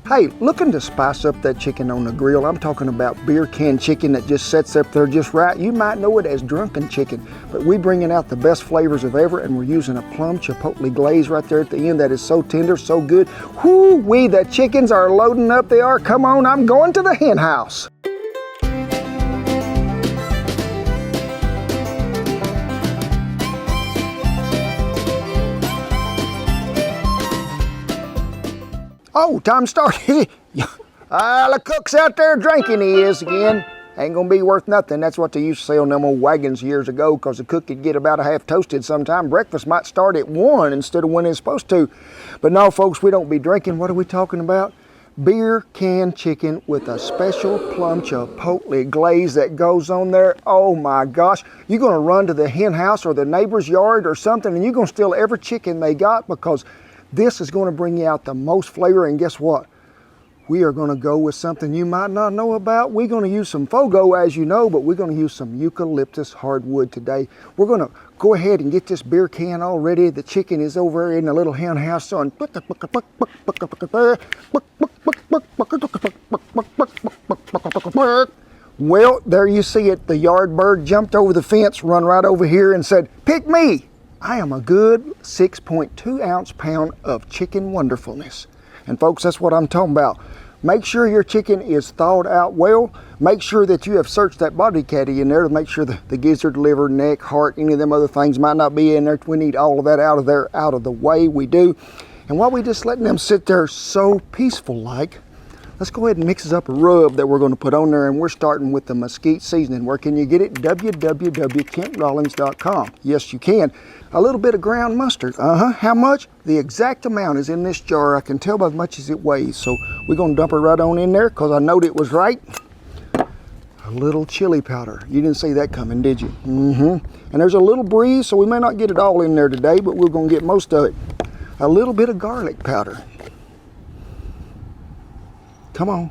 Hey, looking to spice up that chicken on the grill? I'm talking about beer can chicken that just sets up there just right. You might know it as drunken chicken, but we're bringing out the best flavors of ever, and we're using a plum chipotle glaze right there at the end that is so tender, so good. Whoo-wee, the chickens are loading up. They are. Come on, I'm going to the hen house. Oh, time started. The cook's out there drinking, he is again. Ain't gonna be worth nothing. That's what they used to say on them old wagons years ago, because the cook could get about a half toasted sometime. Breakfast might start at 1 instead of when it's supposed to. But no, folks, we don't be drinking. What are we talking about? Beer can chicken with a special plum chipotle glaze that goes on there. Oh my gosh. You're gonna run to the hen house or the neighbor's yard or something, and you're gonna steal every chicken they got, because this is going to bring you out the most flavor. And guess what? We are going to go with something you might not know about. We're going to use some Fogo, as you know, but we're going to use some eucalyptus hardwood today. We're going to go ahead and get this beer can all ready. The chicken is over in the little hen house on. Well, there you see it. The yard bird jumped over the fence, run right over here and said, "Pick me. I am a good 6.2 ounce pound of chicken wonderfulness." And folks, that's what I'm talking about. Make sure your chicken is thawed out well. Make sure that you have searched that body cavity in there to make sure the gizzard, liver, neck, heart, any of them other things might not be in there. We need all of that out of there, out of the way. We do. And while we just letting them sit there so peaceful like, let's go ahead and mix up a rub that we're going to put on there, and we're starting with the mesquite seasoning. Where can you get it? www.kentrollins.com. Yes, you can. A little bit of ground mustard. How much? The exact amount is in this jar. I can tell by as much as it weighs. So we're going to dump it right on in there because I knowed it was right. A little chili powder. You didn't see that coming, did you? And there's a little breeze, so we may not get it all in there today, but we're going to get most of it. A little bit of garlic powder. Come on.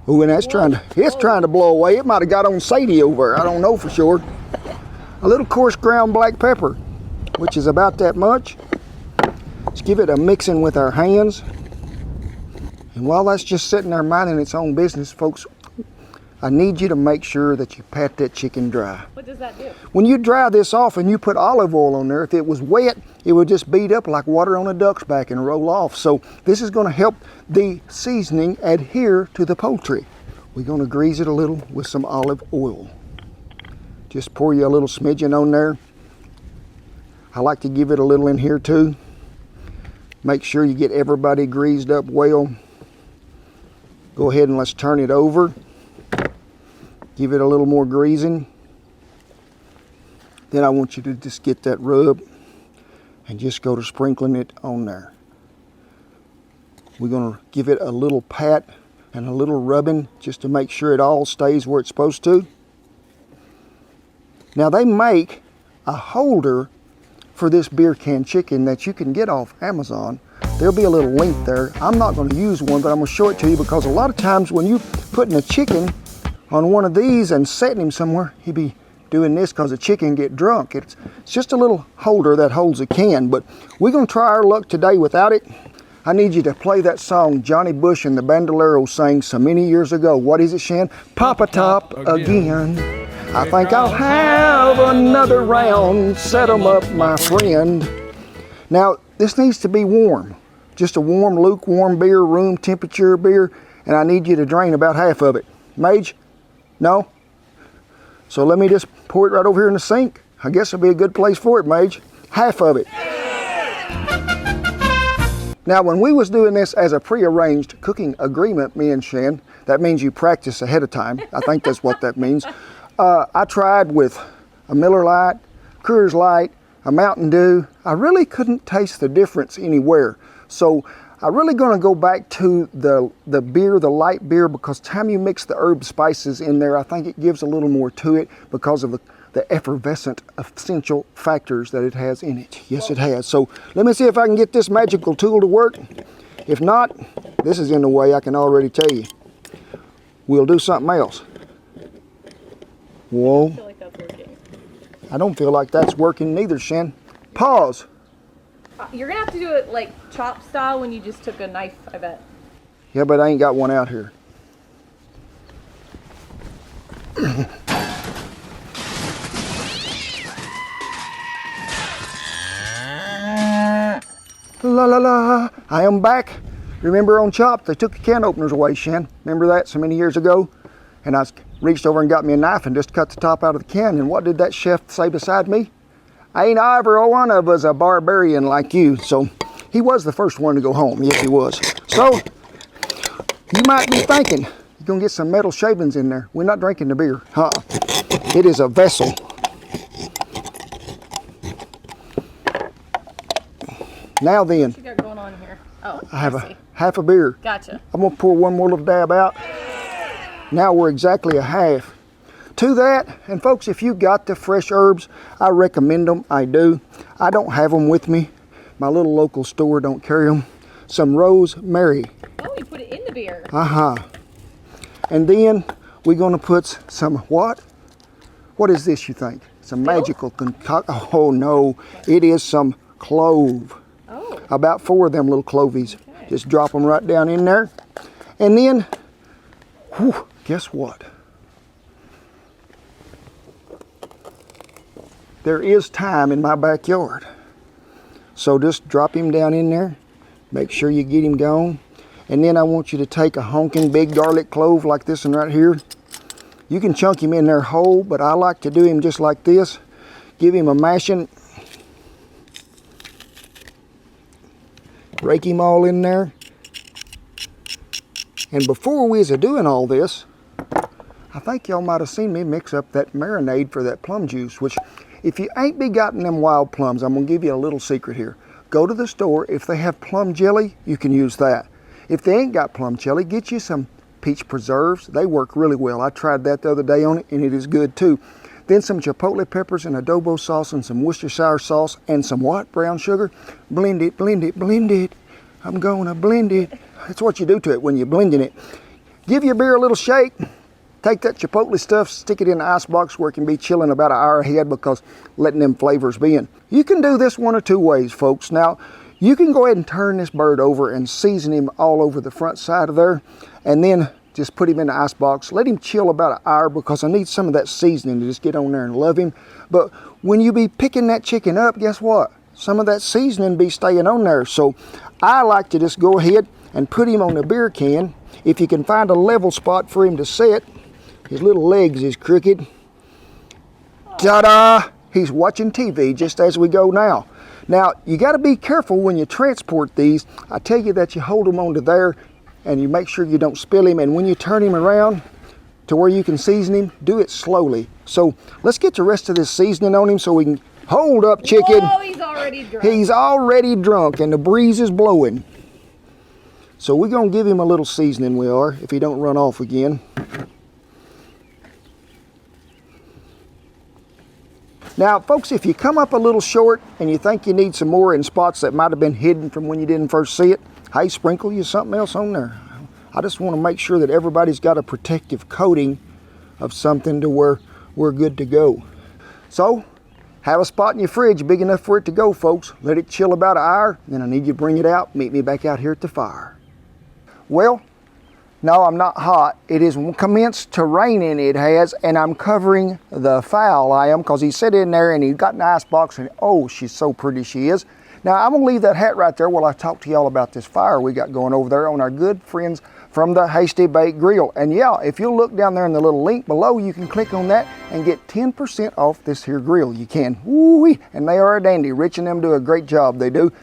Ooh, and it's trying to blow away. It might have got on Sadie over. I don't know for sure. A little coarse ground black pepper, which is about that much. Let's give it a mixing with our hands. And while that's just sitting there minding its own business, folks, I need you to make sure that you pat that chicken dry. What does that do? When you dry this off and you put olive oil on there, if it was wet, it would just beat up like water on a duck's back and roll off. So this is going to help the seasoning adhere to the poultry. We're going to grease it a little with some olive oil. Just pour you a little smidgen on there. I like to give it a little in here too. Make sure you get everybody greased up well. Go ahead and let's turn it over. Give it a little more greasing. Then I want you to just get that rub and just go to sprinkling it on there. We're going to give it a little pat and a little rubbing just to make sure it all stays where it's supposed to. Now they make a holder for this beer can chicken that you can get off Amazon. There'll be a little link there. I'm not going to use one, but I'm going to show it to you, because a lot of times when you're putting a chicken on one of these and setting him somewhere, he'd be doing this because the chicken get drunk. It's just a little holder that holds a can, but we're going to try our luck today without it. I need you to play that song Johnny Bush and the Bandoleros sang so many years ago. What is it, Shan? Papa Top again. I think I'll have another round. Set 'em up, my friend. Now, this needs to be warm. Just a warm, lukewarm beer, room temperature beer, and I need you to drain about half of it. Mage? No? So let me just pour it right over here in the sink. I guess it'll be a good place for it, Mage. Half of it. Now, when we was doing this as a prearranged cooking agreement, me and Shan, that means you practice ahead of time. I think that's what that means. I tried with a Miller Lite, Coors Light, a Mountain Dew. I really couldn't taste the difference anywhere. So I'm really going to go back to the beer, the light beer, because time you mix the herb spices in there, I think it gives a little more to it because of the effervescent essential factors that it has in it. Yes, it has. So let me see if I can get this magical tool to work. If not, this is in the way, I can already tell you. We'll do something else. Whoa. I feel like that's working. I don't feel like that's working neither, Shan. Pause. You're gonna have to do it like chop style when you just took a knife, I bet. Yeah, but I ain't got one out here. La la la, I am back. Remember on Chop, they took the can openers away, Shan. Remember that so many years ago? And I reached over and got me a knife and just cut the top out of the can. And what did that chef say beside me? Ain't ever one of us a barbarian like you. So he was the first one to go home. Yes, he was. So you might be thinking, you're gonna get some metal shavings in there. We're not drinking the beer. It is a vessel. Now then, What you got going on here? Oh, I have a half a beer. Gotcha. I'm gonna pour one more little dab out. Now we're exactly a half. To that, and folks, if you got the fresh herbs, I recommend them. I do. I don't have them with me. My little local store don't carry them. Some rosemary. Oh, you put it in the beer. And then we're gonna put some what? What is this, you think? Some magical concoction. Oh no, it is some clove. Oh. About 4 of them little clovies. Okay. Just drop them right down in there. And then, whew, guess what? There is thyme in my backyard. So just drop him down in there. Make sure you get him gone. And then I want you to take a honking big garlic clove like this one right here. You can chunk him in there whole, but I like to do him just like this. Give him a mashing. Rake him all in there. And before we was doing all this, I think y'all might have seen me mix up that marinade for that plum juice, which if you ain't begotten them wild plums, I'm gonna give you a little secret here. Go to the store, if they have plum jelly, you can use that. If they ain't got plum jelly, get you some peach preserves. They work really well. I tried that the other day on it and it is good too. Then some chipotle peppers and adobo sauce and some Worcestershire sauce and some what? Brown sugar. Blend it, blend it, blend it. I'm gonna blend it. That's what you do to it when you're blending it. Give your beer a little shake. Take that chipotle stuff, stick it in the ice box where it can be chilling about an hour ahead because letting them flavors be in. You can do this one or two ways, folks. Now, you can go ahead and turn this bird over and season him all over the front side of there, and then just put him in the ice box. Let him chill about an hour because I need some of that seasoning to just get on there and love him. But when you be picking that chicken up, guess what? Some of that seasoning be staying on there. So I like to just go ahead and put him on the beer can. If you can find a level spot for him to sit. His little legs is crooked. Ta-da! He's watching TV just as we go now. Now, you got to be careful when you transport these. I tell you that you hold them onto there and you make sure you don't spill him. And when you turn him around to where you can season him, do it slowly. So let's get the rest of this seasoning on him so we can hold up, chicken. Oh, he's already drunk. He's already drunk and the breeze is blowing. So we're going to give him a little seasoning, we are, if he don't run off again. Now, folks, if you come up a little short and you think you need some more in spots that might have been hidden from when you didn't first see it, hey, sprinkle you something else on there. I just want to make sure that everybody's got a protective coating of something to where we're good to go. So, have a spot in your fridge big enough for it to go, folks. Let it chill about an hour, then I need you to bring it out. Meet me back out here at the fire. Well, no, I'm not hot. It has commenced to raining, it has, and I'm covering the fowl, I am, because he sat in there and he got in the ice box and, oh, she's so pretty she is. Now, I'm going to leave that hat right there while I talk to y'all about this fire we got going over there on our good friends from the Hasty Bake Grill. And yeah, if you'll look down there in the little link below, you can click on that and get 10% off this here grill. You can. Woo-wee. And they are a dandy. Rich and them do a great job, they do.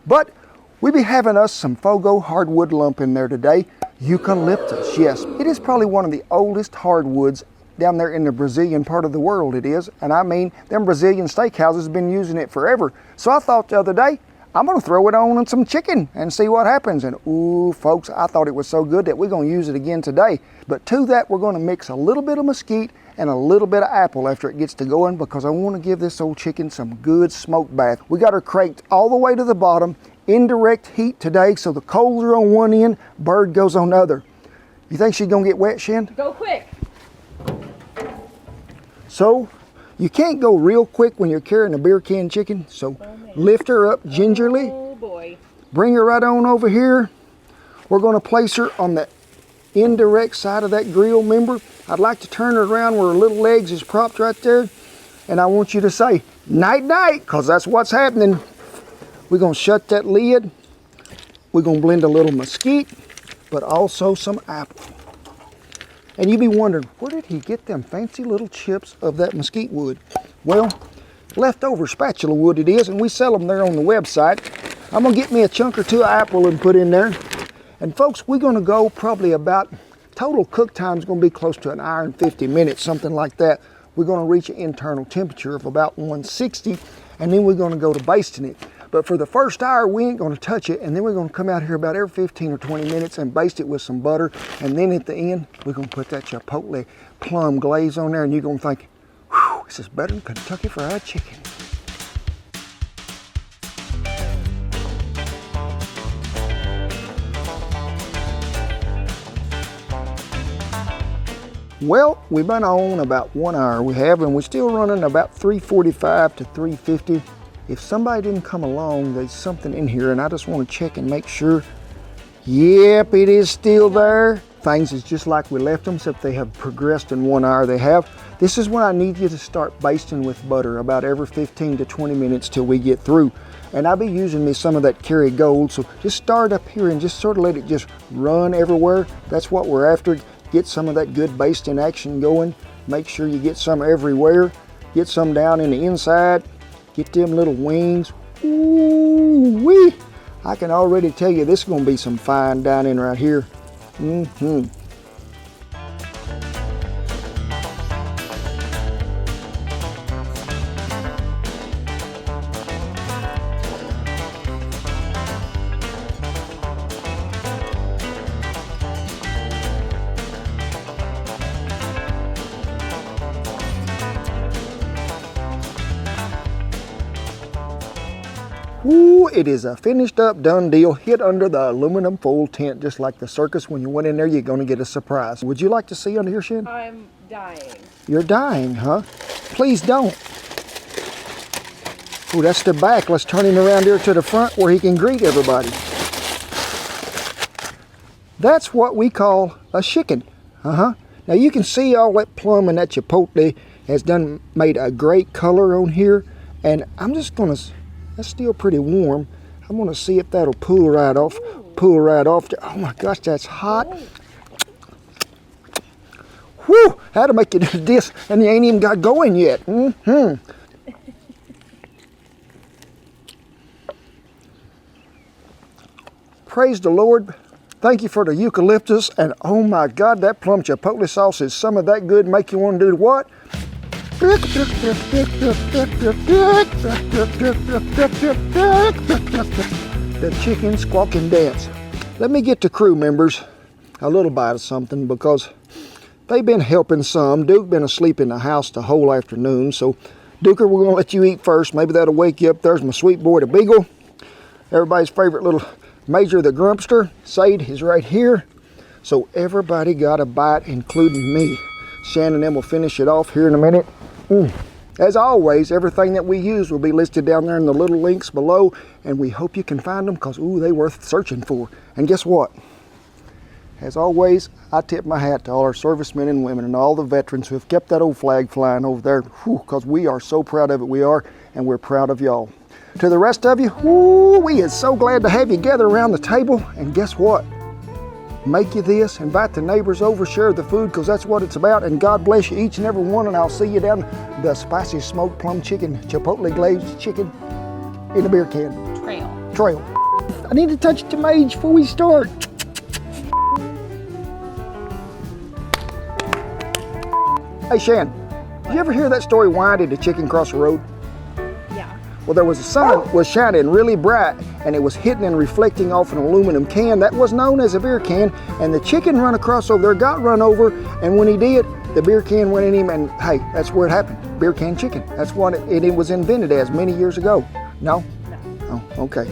But we be having us some Fogo hardwood lump in there today. Eucalyptus, yes. It is probably one of the oldest hardwoods down there in the Brazilian part of the world, it is. And I mean, them Brazilian steakhouses have been using it forever. So I thought the other day, I'm gonna throw it on some chicken and see what happens. And ooh, folks, I thought it was so good that we're gonna use it again today. But to that, we're gonna mix a little bit of mesquite and a little bit of apple after it gets to going because I wanna give this old chicken some good smoke bath. We got her cranked all the way to the bottom, indirect heat today, so the coals are on one end, bird goes on the other. You think she's gonna get wet, Shin? Go quick. So, you can't go real quick when you're carrying a beer can chicken, so lift her up gingerly. Oh boy. Bring her right on over here We're going to place her on the indirect side of that grill, remember? I'd like to turn her around where her little legs is propped right there. And I want you to say, night, night, because that's what's happening. We're going to shut that lid. We're going to blend a little mesquite, but also some apple. And you be wondering, where did he get them fancy little chips of that mesquite wood? Well, leftover spatula wood it is, and we sell them there on the website. I'm gonna get me a chunk or two of apple and put in there. And folks, we're gonna go probably about, total cook time is gonna be close to 1 hour and 50 minutes, something like that. We're gonna reach an internal temperature of about 160, and then we're gonna go to basting it. But for the first hour, we ain't gonna touch it, and then we're gonna come out here about every 15 or 20 minutes and baste it with some butter, and then at the end, we're gonna put that chipotle plum glaze on there, and you're gonna think, whew, this is better than Kentucky Fried Chicken. Well, we've been on about 1 hour, we have, and we're still running about 345 to 350. If somebody didn't come along, there's something in here, and I just want to check and make sure. Yep, it is still there. Things is just like we left them, except they have progressed in 1 hour. They have. This is when I need you to start basting with butter about every 15 to 20 minutes till we get through. And I'll be using me some of that Kerrygold, so just start up here and just sort of let it just run everywhere. That's what we're after. Get some of that good basting action going. Make sure you get some everywhere. Get some down in the inside. Get them little wings. Ooh-wee! I can already tell you this is going to be some fine dining right here. Mm-hmm. Ooh, it is a finished up, done deal. Hid under the aluminum foil tent, just like the circus. When you went in there, you're going to get a surprise. Would you like to see under here, Shan? I'm dying. You're dying, huh? Please don't. Ooh, that's the back. Let's turn him around here to the front where he can greet everybody. That's what we call a chicken. Now you can see all that plum and that chipotle has done made a great color on here. And I'm just going to... That's still pretty warm. I'm gonna see if that'll pull right off. Pull right off. Oh my gosh, that's hot. Whew, that'll make it this, and you ain't even got going yet. Praise the Lord. Thank you for the eucalyptus, and oh my God, that plum chipotle sauce is some of that good, make you want to do what? The chicken squawking dance. Let me get to crew members a little bite of something, because they've been helping some. Duke been asleep in the house the whole afternoon, so Duker, we're gonna let you eat first. Maybe that'll wake you up. There's my sweet boy, the Beagle. Everybody's favorite little Major, the Grumpster. Sade is right here. So everybody got a bite, including me. Shannon and them will finish it off here in a minute. As always, everything that we use will be listed down there in the little links below, and we hope you can find them, because ooh, they're worth searching for. And guess what? As always, I tip my hat to all our servicemen and women and all the veterans who have kept that old flag flying over there, because we are so proud of it. We are, and we're proud of y'all. To the rest of you, ooh, we is so glad to have you gather around the table. And guess what? Make you this, invite the neighbors over, share the food, because that's what it's about. And God bless you each and every one, and I'll see you down the spicy smoked plum chicken, chipotle glazed chicken in a beer can. Trail. I need to touch the mage before we start. Hey Shan, did you ever hear that story, why did the chicken cross the road? Well, there was a sun was shining really bright, and it was hitting and reflecting off an aluminum can that was known as a beer can, and the chicken run across over there, got run over, and when he did, the beer can went in him, and hey, that's where it happened. Beer can chicken. That's what it was invented as many years ago. No? No. Oh, okay.